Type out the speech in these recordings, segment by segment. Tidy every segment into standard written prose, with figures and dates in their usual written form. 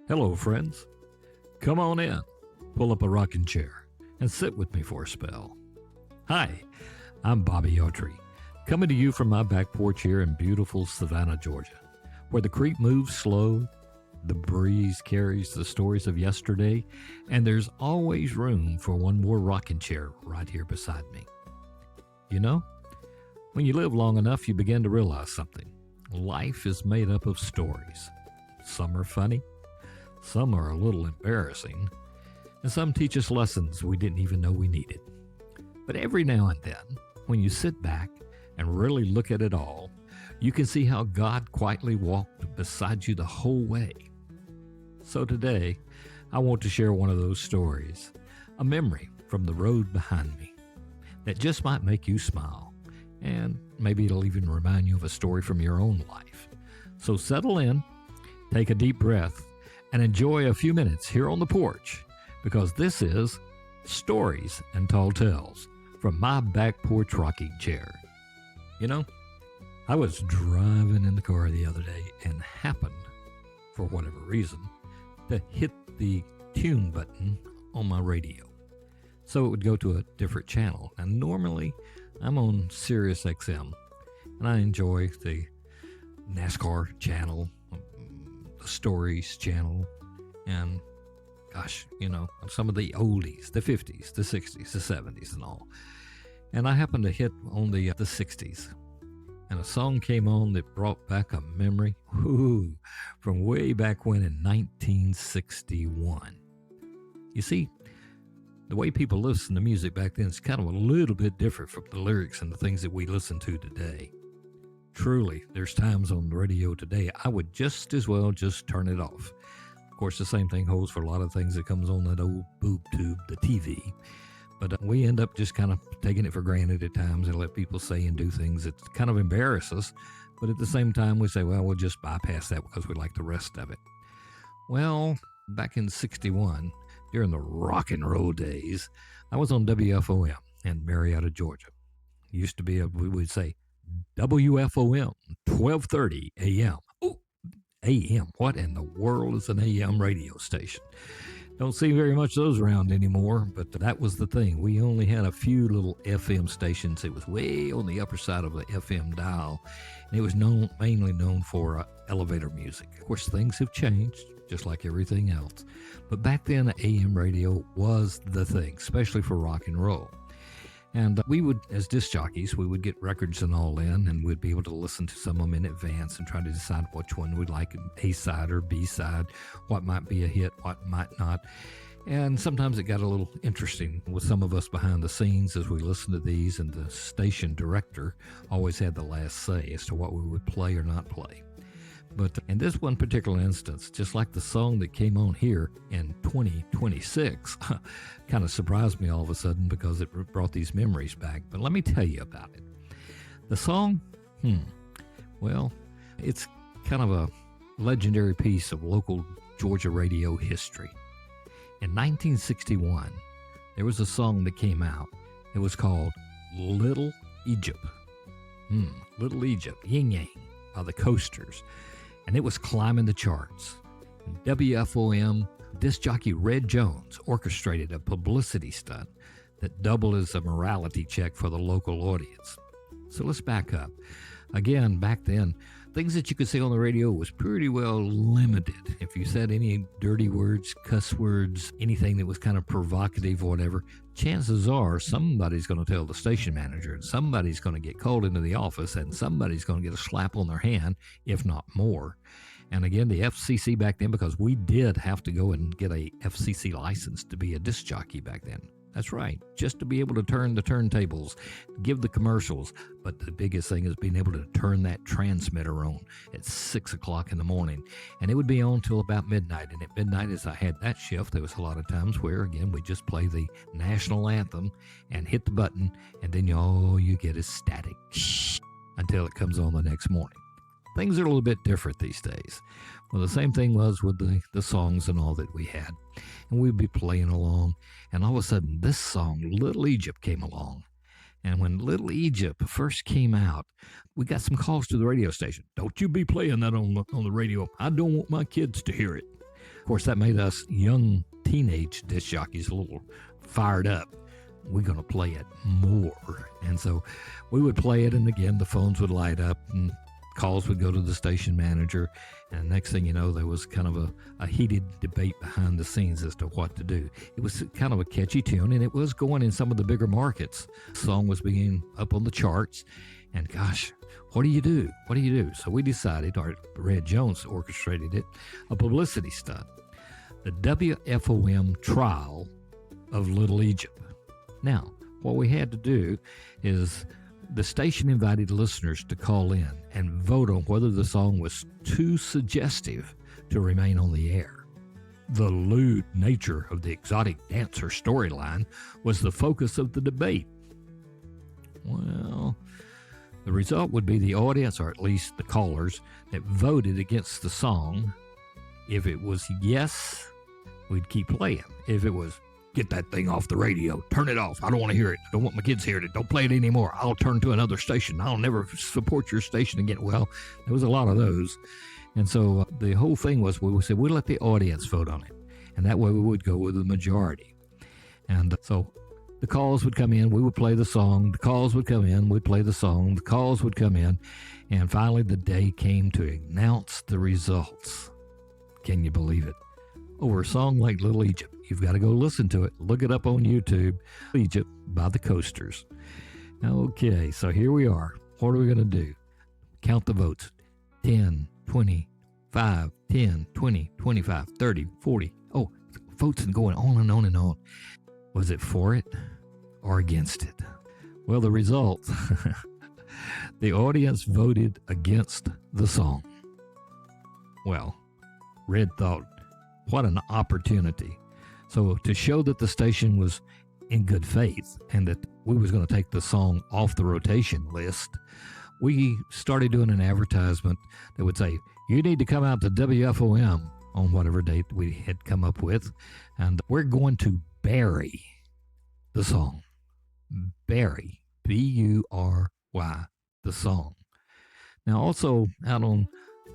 Hello, friends. Come on in, pull up a rocking chair, and sit with me for a spell. Hi, I'm Bobby Awtrey, coming to you from my back porch here in beautiful Savannah, Georgia, where the creek moves slow, the breeze carries the stories of yesterday, and there's always room for one more rocking chair right here beside me. You know, when you live long enough, you begin to realize something. Life is made up of stories. Some are funny, some are a little embarrassing, and some teach us lessons we didn't even know we needed. But every now and then, when you sit back and really look at it all, you can see how God quietly walked beside you the whole way. So today, I want to share one of those stories, a memory from the road behind me that just might make you smile, and maybe it'll even remind you of a story from your own life. So settle in, take a deep breath, and enjoy a few minutes here on the porch, because this is Stories and Tall Tales from my back porch rocking chair. You know, I was driving in the car the other day and happened, for whatever reason, to hit the tune button on my radio. So it would go to a different channel. And normally I'm on Sirius XM, and I enjoy the NASCAR channel, the stories channel, and gosh, you know, some of the oldies, the 50s, the 60s, the 70s and all. And I happened to hit on the 60s. And a song came on that brought back a memory from way back when in 1961. You see, the way people listen to music back then is kind of a little bit different from the lyrics and the things that we listen to today. Truly, there's times on the radio today I would just as well just turn it off. Of course, the same thing holds for a lot of things that comes on that old boob tube, the TV. But we end up just kind of taking it for granted at times and let people say and do things that kind of embarrass us. But at the same time, we say, well, we'll just bypass that because we like the rest of it. Well, back in 61, during the rock and roll days, I was on WFOM in Marietta, Georgia. It used to be, we would say, WFOM, 1230 a.m. Oh, a.m. What in the world is an a.m. radio station? Don't see very much of those around anymore, but that was the thing. We only had a few little FM stations. It was way on the upper side of the FM dial, and it was mainly known for elevator music. Of course, things have changed, just like everything else. But back then, AM radio was the thing, especially for rock and roll. And we would, as disc jockeys, we would get records and all in, and we'd be able to listen to some of them in advance and try to decide which one we'd like, A-side or B-side, what might be a hit, what might not. And sometimes it got a little interesting with some of us behind the scenes as we listened to these, and the station director always had the last say as to what we would play or not play. But in this one particular instance, just like the song that came on here in 2026, kind of surprised me all of a sudden because it brought these memories back. But let me tell you about it. The song, well, it's kind of a legendary piece of local Georgia radio history. In 1961, there was a song that came out. It was called Little Egypt. Little Egypt, Yin Yang by the Coasters. And it was climbing the charts. WFOM disc jockey Red Jones orchestrated a publicity stunt that doubled as a morality check for the local audience. So let's back up. Again, back then, things that you could say on the radio was pretty well limited. If you said any dirty words, cuss words, anything that was kind of provocative or whatever, chances are somebody's going to tell the station manager, and somebody's going to get called into the office, and somebody's going to get a slap on their hand, if not more. And again, the FCC back then, because we did have to go and get a FCC license to be a disc jockey back then. That's right, just to be able to turn the turntables, give the commercials. But the biggest thing is being able to turn that transmitter on at 6 o'clock in the morning. And it would be on till about midnight. And at midnight, as I had that shift, there was a lot of times where, again, we just play the national anthem and hit the button. And then all you get is static until it comes on the next morning. Things are a little bit different these days. Well, the same thing was with the songs and all that we had. And we'd be playing along, and all of a sudden, this song, Little Egypt, came along. And when Little Egypt first came out, we got some calls to the radio station. Don't you be playing that on the radio. I don't want my kids to hear it. Of course, that made us young teenage disc jockeys a little fired up. We're going to play it more. And so we would play it, and again, the phones would light up, and calls would go to the station manager. And next thing you know, there was kind of a heated debate behind the scenes as to what to do. It was kind of a catchy tune, and it was going in some of the bigger markets. The song was being up on the charts, and gosh, what do you do? What do you do? So we decided, or Red Jones orchestrated it, a publicity stunt. The WFOM trial of Little Egypt. Now, what we had to do is the station invited listeners to call in and vote on whether the song was too suggestive to remain on the air. The lewd nature of the exotic dancer storyline was the focus of the debate. Well, the result would be the audience, or at least the callers, that voted against the song. If it was yes, we'd keep playing. If it was, get that thing off the radio, turn it off, I don't want to hear it, I don't want my kids hearing it, don't play it anymore, I'll turn to another station, I'll never support your station again. Well, there was a lot of those. And so the whole thing was, we said, we'd let the audience vote on it. And that way we would go with the majority. And so the calls would come in, we would play the song, the calls would come in, we'd play the song, the calls would come in, and finally the day came to announce the results. Can you believe it? Over a song like Little Egypt. You've got to go listen to it. Look it up on YouTube. Egypt by the Coasters. Okay, so here we are. What are we going to do? Count the votes. 10, 20, 5, 10, 20, 25, 30, 40. Oh, votes and going on and on and on. Was it for it or against it? Well, the results, the audience voted against the song. Well, Red thought, what an opportunity. So to show that the station was in good faith and that we was going to take the song off the rotation list, we started doing an advertisement that would say, you need to come out to WFOM on whatever date we had come up with, and we're going to bury the song. Bury, B-U-R-Y, the song. Now also out on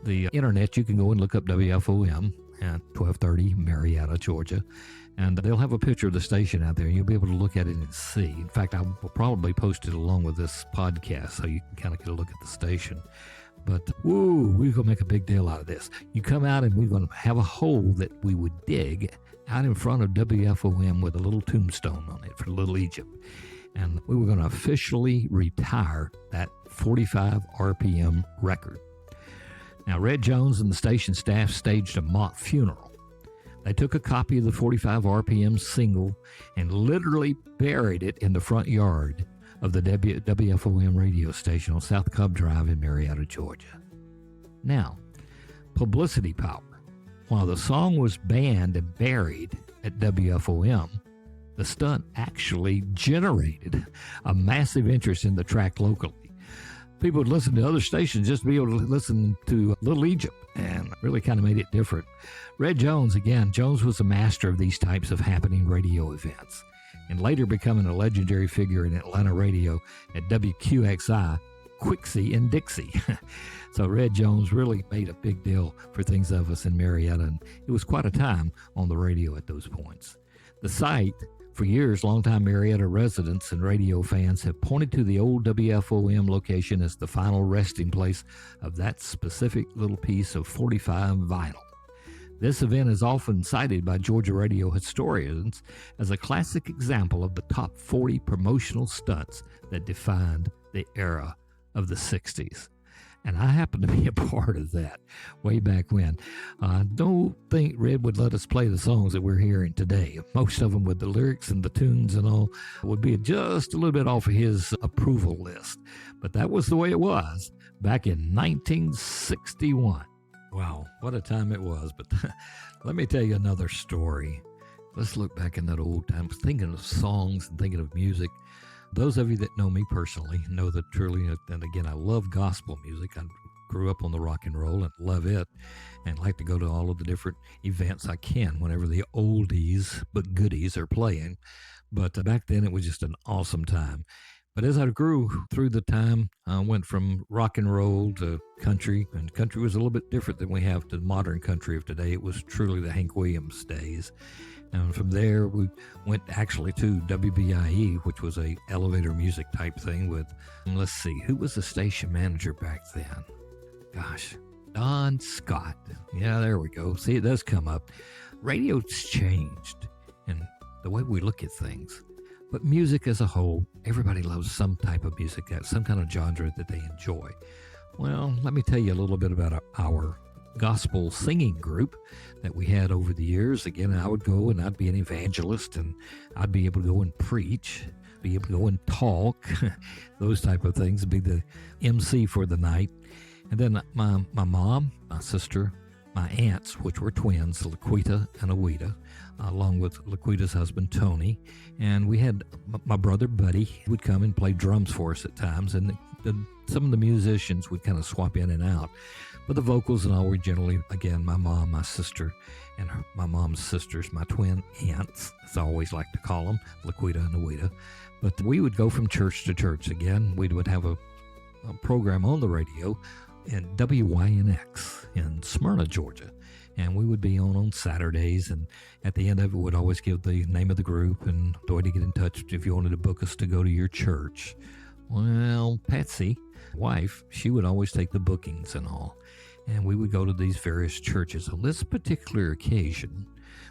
the internet, you can go and look up WFOM at 1230 Marietta, Georgia, and they'll have a picture of the station out there, and you'll be able to look at it and see. In fact, I will probably post it along with this podcast so you can kind of get a look at the station. But, woo, we're going to make a big deal out of this. You come out and we're going to have a hole that we would dig out in front of WFOM with a little tombstone on it for Little Egypt. And we were going to officially retire that 45 RPM record. Now, Red Jones and the station staff staged a mock funeral. They took a copy of the 45 RPM single and literally buried it in the front yard of the WFOM radio station on South Cobb Drive in Marietta, Georgia. Now, publicity power. While the song was banned and buried at WFOM, the stunt actually generated a massive interest in the track locally. People would listen to other stations just to be able to listen to Little Egypt, and really kind of made it different. Red Jones, again, Jones was a master of these types of happening radio events, and later becoming a legendary figure in Atlanta radio at WQXI, Quixie and Dixie. So Red Jones really made a big deal for things of us in Marietta, and it was quite a time on the radio at those points. The site, for years, longtime Marietta residents and radio fans have pointed to the old WFOM location as the final resting place of that specific little piece of 45 vinyl. This event is often cited by Georgia radio historians as a classic example of the top 40 promotional stunts that defined the era of the 60s. And I happen to be a part of that way back when. I don't think Red would let us play the songs that we're hearing today. Most of them, with the lyrics and the tunes and all, would be just a little bit off of his approval list. But that was the way it was back in 1961. Wow, what a time it was. But let me tell you another story. Let's look back in that old time, thinking of songs and thinking of music. Those of you that know me personally know that truly, and again, I love gospel music. I grew up on the rock and roll and love it, and like to go to all of the different events I can whenever the oldies but goodies are playing. But back then, it was just an awesome time. But as I grew through the time, I went from rock and roll to country, and country was a little bit different than we have to modern country of today. It was truly the Hank Williams days. And from there, we went actually to WBIE, which was a elevator music type thing with, let's see, who was the station manager back then? Gosh, Don Scott. Yeah, there we go. See, it does come up. Radio's changed and the way we look at things. But music as a whole, everybody loves some type of music, some kind of genre that they enjoy. Well, let me tell you a little bit about our gospel singing group that we had over the years. Again, I would go and I'd be an evangelist, and I'd be able to go and preach, be able to go and talk, those type of things, be the MC for the night. And then my mom, my sister, my aunts, which were twins, Laquita and Awita, along with Laquita's husband, Tony. And we had my brother, Buddy, would come and play drums for us at times. And some of the musicians would kind of swap in and out. But the vocals and all were generally, again, my mom, my sister, and my mom's sisters, my twin aunts, as I always like to call them, Laquita and Awita. But we would go from church to church. Again, we would have a program on the radio in WYNX in Smyrna, Georgia. And we would be on Saturdays, and at the end of it, would always give the name of the group and the way to get in touch if you wanted to book us to go to your church. Well, Patsy, wife, she would always take the bookings and all. And we would go to these various churches. On this particular occasion,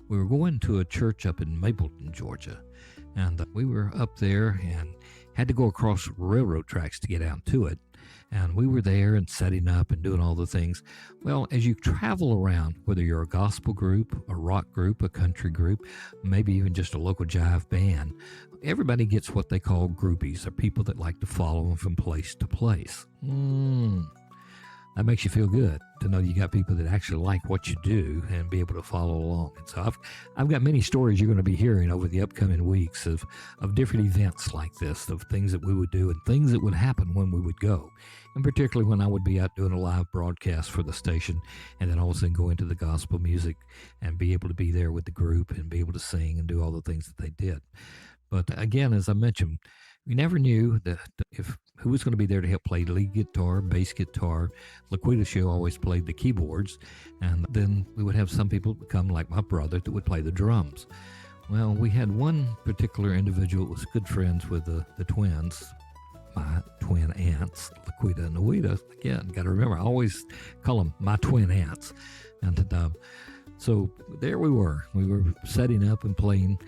we were going to a church up in Mapleton, Georgia. And we were up there and had to go across railroad tracks to get out to it. And we were there and setting up and doing all the things. Well, as you travel around, whether you're a gospel group, a rock group, a country group, maybe even just a local jive band, everybody gets what they call groupies, or people that like to follow them from place to place. That makes you feel good to know you got people that actually like what you do and be able to follow along. And so I've got many stories you're going to be hearing over the upcoming weeks of different events like this, of things that we would do and things that would happen when we would go. And particularly when I would be out doing a live broadcast for the station, and then all of a sudden go into the gospel music and be able to be there with the group and be able to sing and do all the things that they did. But again, as I mentioned, we never knew that who was going to be there to help play lead guitar, bass guitar. Laquita, she always played the keyboards. And then we would have some people come, like my brother, that would play the drums. Well, we had one particular individual that was good friends with the twins, my twin aunts, Laquita and Awita. Again, got to remember, I always call them my twin aunts. And so there we were. We were setting up and playing,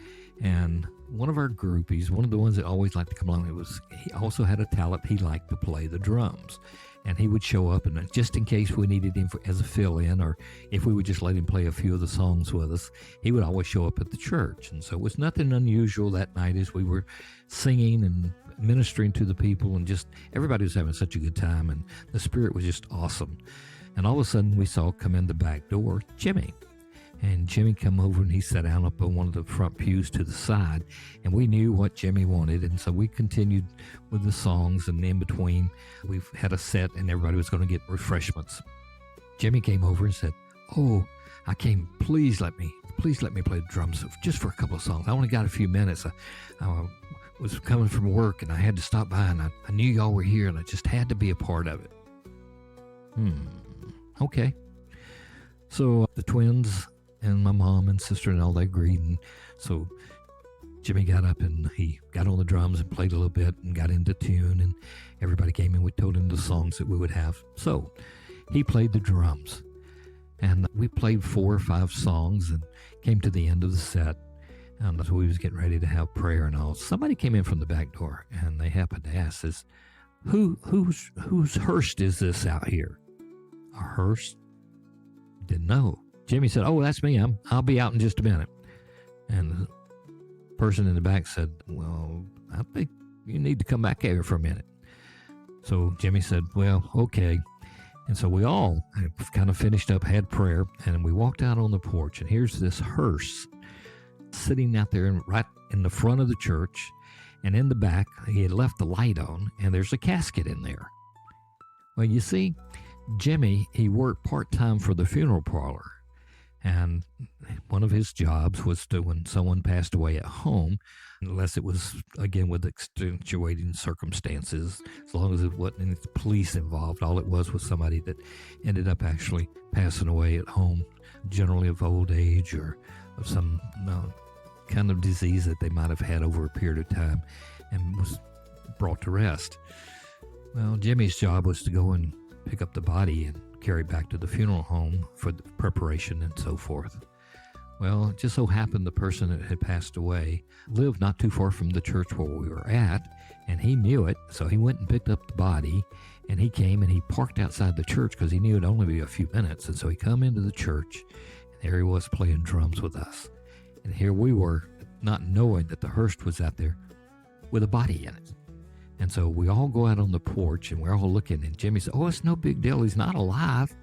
and one of our groupies, one of the ones that always liked to come along, he also had a talent. He liked to play the drums, and he would show up, and just in case we needed him as a fill-in, or if we would just let him play a few of the songs with us, he would always show up at the church. And so it was nothing unusual that night as we were singing and ministering to the people, and just everybody was having such a good time, and the spirit was just awesome. And all of a sudden we saw come in the back door Jimmy. And Jimmy come over and he sat down up on one of the front pews to the side, and we knew what Jimmy wanted. And so we continued with the songs, and in between we've had a set and everybody was going to get refreshments. Jimmy came over and said, "Oh, I came, please let me play the drums just for a couple of songs. I only got a few minutes. I was coming from work and I had to stop by, and I knew y'all were here and I just had to be a part of it." Okay. So the twins and my mom and sister and all, they agreed. And so Jimmy got up and he got on the drums and played a little bit and got into tune, and everybody came in. We told him the songs that we would have. So he played the drums, and we played 4 or 5 songs and came to the end of the set. And so we was getting ready to have prayer and all. Somebody came in from the back door, and they happened to ask us, whose hearse is this out here? A hearse? Didn't know. Jimmy said, "Oh, that's me. I'll be out in just a minute." And the person in the back said, "Well, I think you need to come back here for a minute." So Jimmy said, "Well, okay." And so we all kind of finished up, had prayer, and we walked out on the porch, and here's this hearse sitting out there right in the front of the church, and in the back, he had left the light on, and there's a casket in there. Well, you see, Jimmy, he worked part-time for the funeral parlor. And one of his jobs was to, when someone passed away at home, unless it was, again, with extenuating circumstances, as long as it wasn't any police involved, all it was somebody that ended up actually passing away at home, generally of old age or of some kind of disease that they might have had over a period of time and was brought to rest. Well, Jimmy's job was to go and pick up the body and carry it back to the funeral home for the preparation and so forth. Well, it just so happened the person that had passed away lived not too far from the church where we were at, and he knew it, so he went and picked up the body, and he came and he parked outside the church because he knew it'd only be a few minutes, and so he come into the church, and there he was playing drums with us. And here we were, not knowing that the hearse was out there with a body in it. And so we all go out on the porch, and we're all looking, and Jimmy said, "Oh, it's no big deal. He's not alive.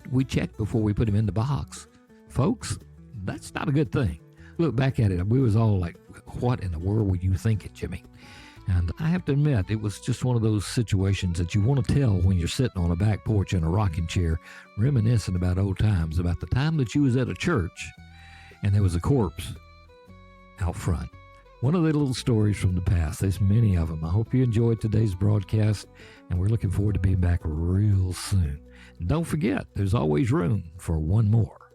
We checked before we put him in the box." Folks, that's not a good thing. Look back at it, we was all like, what in the world were you thinking, Jimmy? And I have to admit, it was just one of those situations that you want to tell when you're sitting on a back porch in a rocking chair, reminiscing about old times, about the time that you was at a church, and there was a corpse out front. One of the little stories from the past. There's many of them. I hope you enjoyed today's broadcast, and we're looking forward to being back real soon. And don't forget, there's always room for one more.